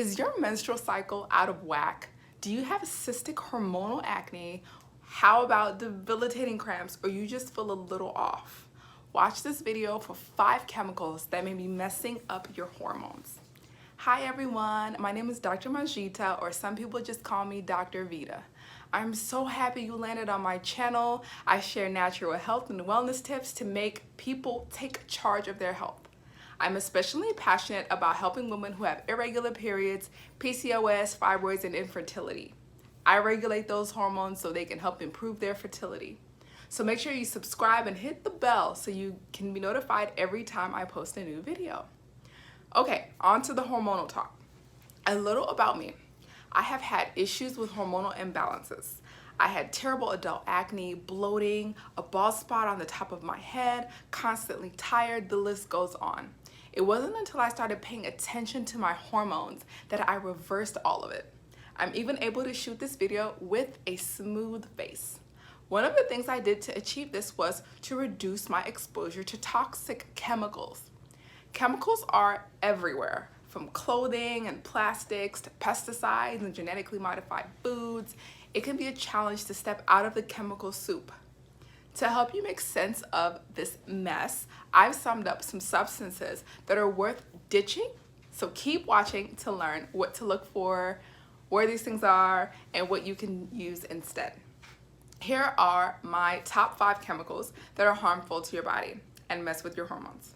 Is your menstrual cycle out of whack? Do you have cystic hormonal acne? How about debilitating cramps, or you just feel a little off? Watch this video for 5 chemicals that may be messing up your hormones. Hi everyone, my name is Dr. Majita, or some people just call me Dr. Vita. I'm so happy you landed on my channel. I share natural health and wellness tips to make people take charge of their health. I'm especially passionate about helping women who have irregular periods, PCOS, fibroids, and infertility. I regulate those hormones so they can help improve their fertility. So make sure you subscribe and hit the bell so you can be notified every time I post a new video. Okay, on to the hormonal talk. A little about me. I have had issues with hormonal imbalances. I had terrible adult acne, bloating, a bald spot on the top of my head, constantly tired, the list goes on. It wasn't until I started paying attention to my hormones that I reversed all of it. I'm even able to shoot this video with a smooth face. One of the things I did to achieve this was to reduce my exposure to toxic chemicals. Chemicals are everywhere, from clothing and plastics to pesticides and genetically modified foods. It can be a challenge to step out of the chemical soup. To help you make sense of this mess, I've summed up some substances that are worth ditching, so keep watching to learn what to look for, where these things are, and what you can use instead. Here are my top 5 chemicals that are harmful to your body and mess with your hormones.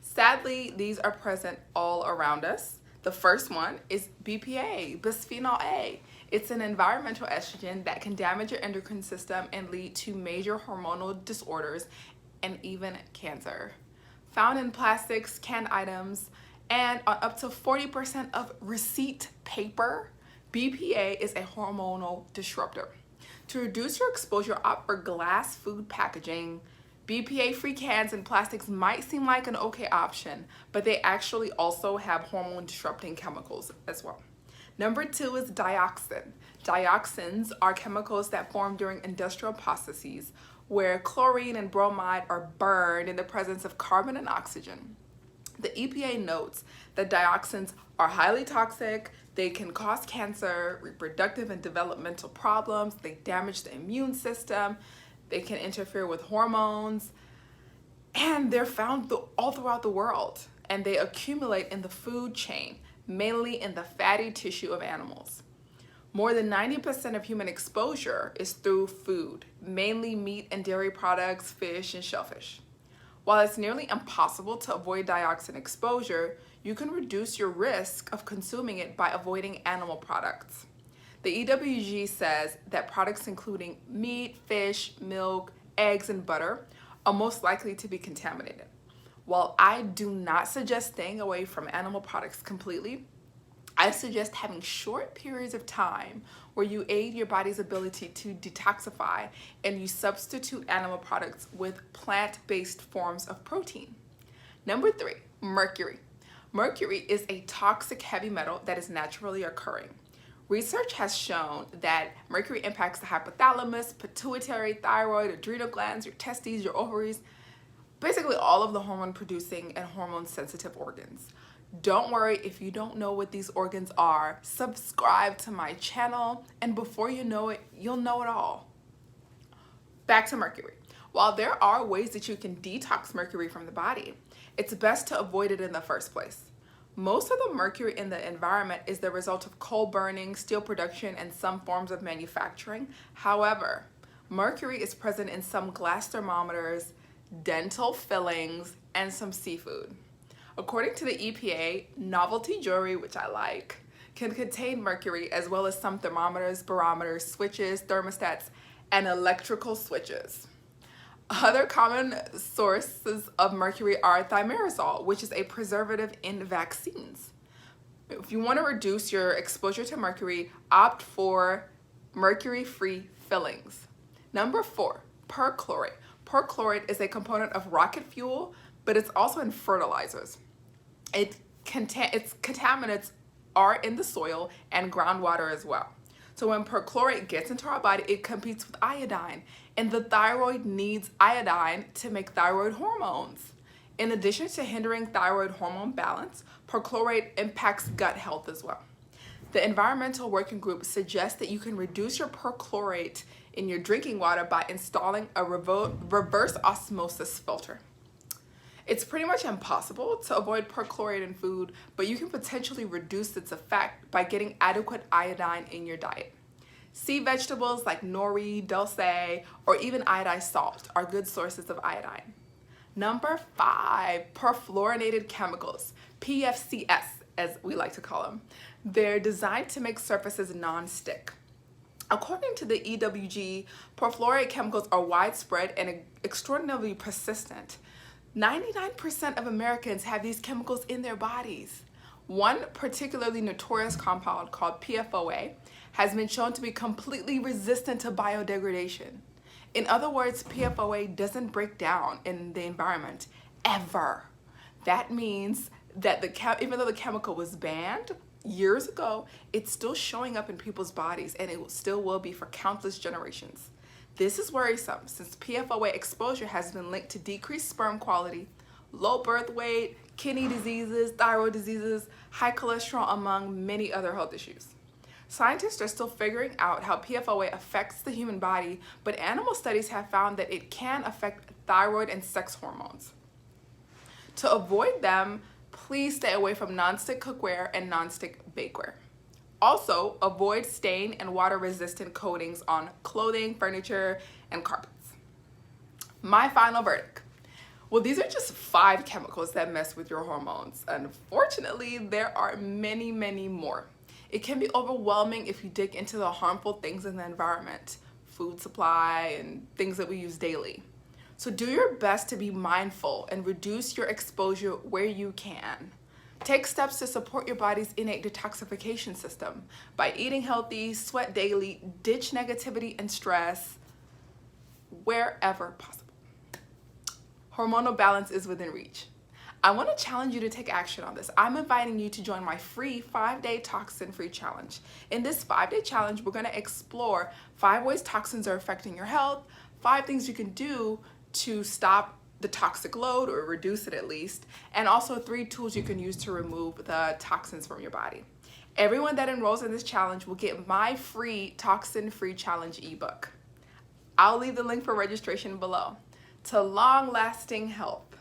Sadly, these are present all around us. The first one is BPA, bisphenol A. It's an environmental estrogen that can damage your endocrine system and lead to major hormonal disorders and even cancer. Found in plastics, canned items, and on up to 40% of receipt paper, BPA is a hormonal disruptor. To reduce your exposure, opt for glass food packaging. BPA-free cans and plastics might seem like an okay option, but they actually also have hormone-disrupting chemicals as well. Number 2 is dioxin. Dioxins are chemicals that form during industrial processes where chlorine and bromide are burned in the presence of carbon and oxygen. The EPA notes that dioxins are highly toxic, they can cause cancer, reproductive and developmental problems, they damage the immune system, they can interfere with hormones, and they're found all throughout the world, and they accumulate in the food chain, mainly in the fatty tissue of animals. More than 90% of human exposure is through food, mainly meat and dairy products, fish, and shellfish. While it's nearly impossible to avoid dioxin exposure, you can reduce your risk of consuming it by avoiding animal products. The EWG says that products including meat, fish, milk, eggs, and butter are most likely to be contaminated. While I do not suggest staying away from animal products completely, I suggest having short periods of time where you aid your body's ability to detoxify and you substitute animal products with plant-based forms of protein. Number 3, mercury. Mercury is a toxic heavy metal that is naturally occurring. Research has shown that mercury impacts the hypothalamus, pituitary, thyroid, adrenal glands, your testes, your ovaries, basically all of the hormone producing and hormone sensitive organs. Don't worry if you don't know what these organs are. Subscribe to my channel, and before you know it, you'll know it all. Back to mercury. While there are ways that you can detox mercury from the body, it's best to avoid it in the first place. Most of the mercury in the environment is the result of coal burning, steel production, and some forms of manufacturing. However, mercury is present in some glass thermometers, dental fillings, and some seafood. According to the EPA, novelty jewelry, which I like, can contain mercury, as well as some thermometers, barometers, switches, thermostats, and electrical switches. Other common sources of mercury are thimerosal, which is a preservative in vaccines. If you want to reduce your exposure to mercury, opt for mercury-free fillings. Number 4, perchlorate. Perchlorate is a component of rocket fuel, but it's also in fertilizers. Its contaminants are in the soil and groundwater as well. So when perchlorate gets into our body, it competes with iodine, and the thyroid needs iodine to make thyroid hormones. In addition to hindering thyroid hormone balance, perchlorate impacts gut health as well. The Environmental Working Group suggests that you can reduce your perchlorate in your drinking water by installing a reverse osmosis filter. It's pretty much impossible to avoid perchlorate in food, but you can potentially reduce its effect by getting adequate iodine in your diet. Sea vegetables like nori, dulse, or even iodized salt are good sources of iodine. Number 5, perfluorinated chemicals, PFCS as we like to call them. They're designed to make surfaces non-stick. According to the EWG, perfluorate chemicals are widespread and extraordinarily persistent. 99% of Americans have these chemicals in their bodies. One particularly notorious compound called PFOA has been shown to be completely resistant to biodegradation. In other words, PFOA doesn't break down in the environment, ever. That means that even though the chemical was banned years ago, it's still showing up in people's bodies, and it still will be for countless generations. This is worrisome since PFOA exposure has been linked to decreased sperm quality, low birth weight, kidney diseases, thyroid diseases, high cholesterol, among many other health issues. Scientists are still figuring out how PFOA affects the human body, but animal studies have found that it can affect thyroid and sex hormones. To avoid them, please stay away from nonstick cookware and nonstick bakeware. Also, avoid stain and water-resistant coatings on clothing, furniture, and carpets. My final verdict. Well, these are just 5 chemicals that mess with your hormones. Unfortunately, there are many, many more. It can be overwhelming if you dig into the harmful things in the environment, food supply, and things that we use daily. So do your best to be mindful and reduce your exposure where you can. Take steps to support your body's innate detoxification system by eating healthy, sweat daily, ditch negativity and stress wherever possible. Hormonal balance is within reach. I want to challenge you to take action on this. I'm inviting you to join my free 5-day toxin-free challenge. In this 5-day challenge, we're going to explore 5 ways toxins are affecting your health, 5 things you can do to stop the toxic load or reduce it at least, and also 3 tools you can use to remove the toxins from your body. Everyone that enrolls in this challenge will get my free toxin-free challenge ebook. I'll leave the link for registration below. To long-lasting health,